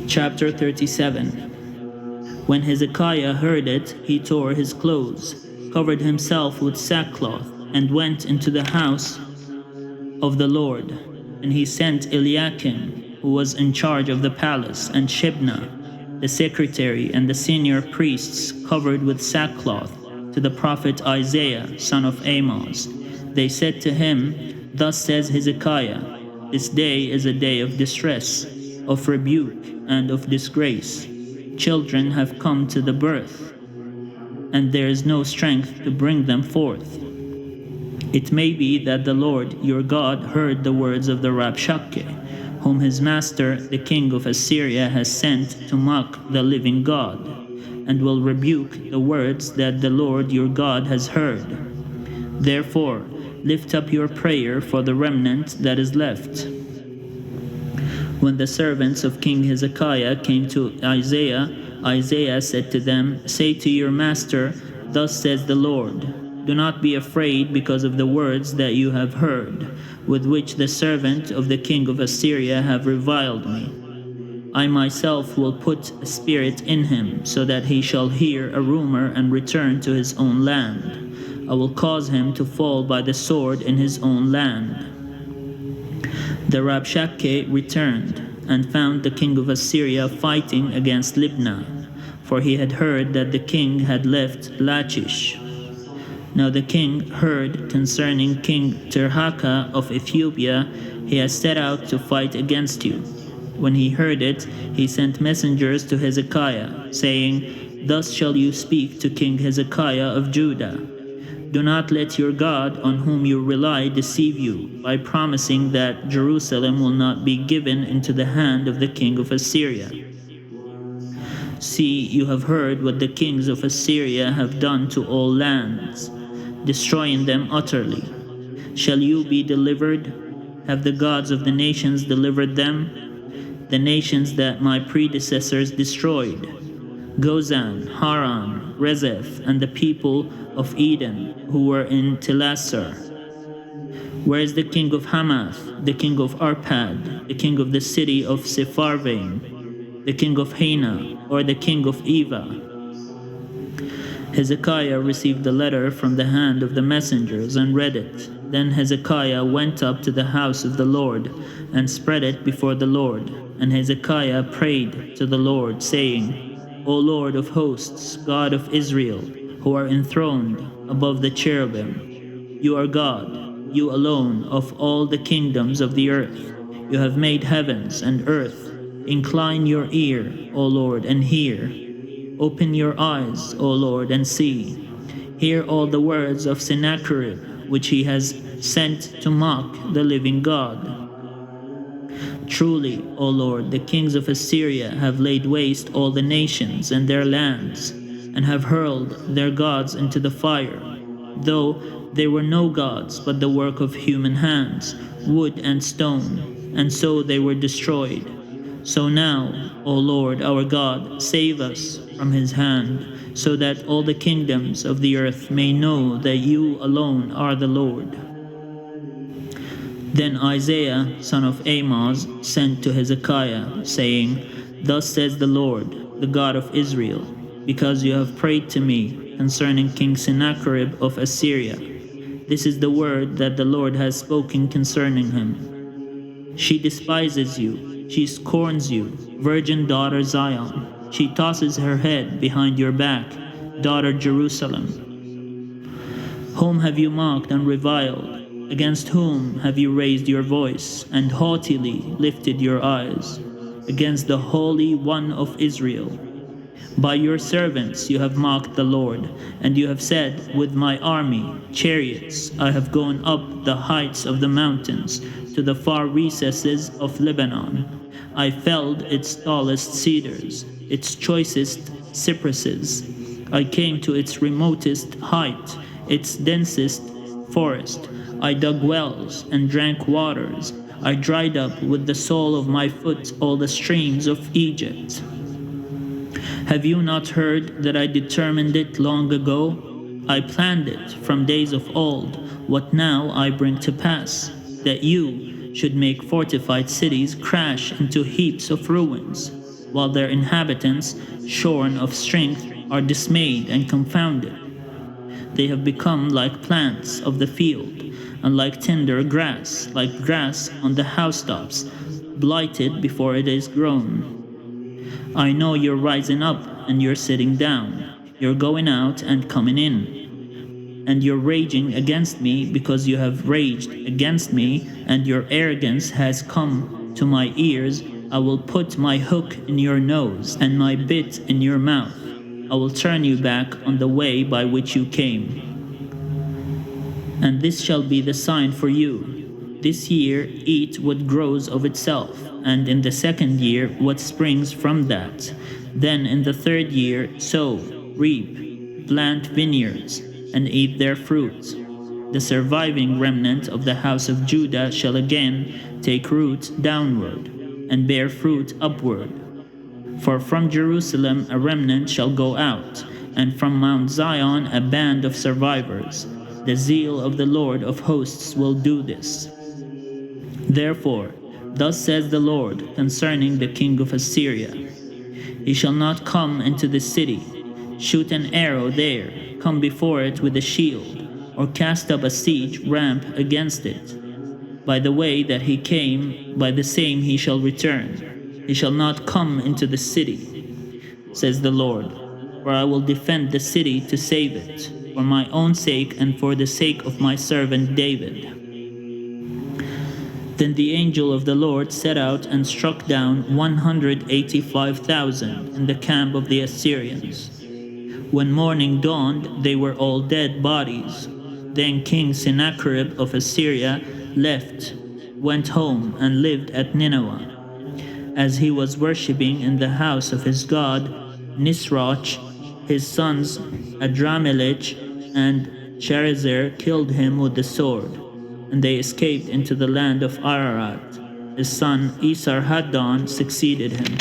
Chapter 37. When Hezekiah heard it, he tore his clothes, covered himself with sackcloth, and went into the house of the Lord. And he sent Eliakim, who was in charge of the palace, and Shebna, the secretary, and the senior priests, covered with sackcloth, to the prophet Isaiah, son of Amoz. They said to him, "Thus says Hezekiah, this day is a day of distress, of rebuke, and of disgrace. Children have come to the birth, and there is no strength to bring them forth. It may be that the Lord your God heard the words of the Rabshakeh, whom his master, the king of Assyria, has sent to mock the living God, and will rebuke the words that the Lord your God has heard. Therefore, lift up your prayer for the remnant that is left." When the servants of King Hezekiah came to Isaiah, Isaiah said to them, "Say to your master, thus says the Lord, do not be afraid because of the words that you have heard, with which the servant of the king of Assyria have reviled me. I myself will put a spirit in him, so that he shall hear a rumor and return to his own land. I will cause him to fall by the sword in his own land." The Rabshakeh returned and found the king of Assyria fighting against Libnah, for he had heard that the king had left Lachish. Now the king heard concerning King Tirhakah of Ethiopia, "He has set out to fight against you." When he heard it, he sent messengers to Hezekiah, saying, "Thus shall you speak to King Hezekiah of Judah. Do not let your God on whom you rely deceive you by promising that Jerusalem will not be given into the hand of the king of Assyria. See, you have heard what the kings of Assyria have done to all lands, destroying them utterly. Shall you be delivered? Have the gods of the nations delivered them? The nations that my predecessors destroyed, Gozan, Haran, Rezeph, and the people of Eden who were in Telassar. Where is the king of Hamath, the king of Arpad, the king of the city of Sepharvaim, the king of Hena, or the king of Eva?" Hezekiah received the letter from the hand of the messengers and read it. Then Hezekiah went up to the house of the Lord and spread it before the Lord. And Hezekiah prayed to the Lord, saying, "O Lord of hosts, God of Israel, who are enthroned above the cherubim, you are God, you alone of all the kingdoms of the earth. You have made heavens and earth. Incline your ear, O Lord, and hear. Open your eyes, O Lord, and see. Hear all the words of Sennacherib, which he has sent to mock the living God. Truly, O Lord, the kings of Assyria have laid waste all the nations and their lands, and have hurled their gods into the fire, though they were no gods but the work of human hands, wood and stone, and so they were destroyed. So now, O Lord our God, save us from his hand, so that all the kingdoms of the earth may know that you alone are the Lord." Then Isaiah, son of Amoz, sent to Hezekiah, saying, "Thus says the Lord, the God of Israel, because you have prayed to me concerning King Sennacherib of Assyria. This is the word that the Lord has spoken concerning him. She despises you, she scorns you, virgin daughter Zion. She tosses her head behind your back, daughter Jerusalem. Whom have you mocked and reviled? Against whom have you raised your voice and haughtily lifted your eyes? Against the Holy One of Israel. By your servants you have mocked the Lord, and you have said, with my army, chariots, I have gone up the heights of the mountains to the far recesses of Lebanon. I felled its tallest cedars, its choicest cypresses. I came to its remotest height, its densest forest. I dug wells and drank waters. I dried up with the sole of my foot all the streams of Egypt. Have you not heard that I determined it long ago? I planned it from days of old, what now I bring to pass, that you should make fortified cities crash into heaps of ruins. while their inhabitants, shorn of strength, are dismayed and confounded. They have become like plants of the field, and like tender grass, like grass on the housetops, blighted before it is grown. I know you're rising up and you're sitting down, you're going out and coming in, and you're raging against me because you have raged against me, and your arrogance has come to my ears. I will put my hook in your nose and my bit in your mouth. I will turn you back on the way by which you came. And this shall be the sign for you. This year eat what grows of itself, and in the second year what springs from that. Then in the third year sow, reap, plant vineyards, and eat their fruits. The surviving remnant of the house of Judah shall again take root downward, and bear fruit upward. For from Jerusalem a remnant shall go out, and from Mount Zion a band of survivors. The zeal of the Lord of hosts will do this. Therefore, thus says the Lord concerning the king of Assyria: He shall not come into the city, shoot an arrow there, come before it with a shield, or cast up a siege ramp against it. By the way that he came, by the same he shall return. He shall not come into the city, says the Lord, for I will defend the city to save it, for my own sake and for the sake of my servant David. Then the angel of the Lord set out and struck down 185,000 in the camp of the Assyrians. When morning dawned, they were all dead bodies. Then King Sennacherib of Assyria left, went home, and lived at Nineveh. As he was worshipping in the house of his god Nisroch, his sons Adramelech and Sharezer killed him with the sword, and they escaped into the land of Ararat. His son Esarhaddon succeeded him.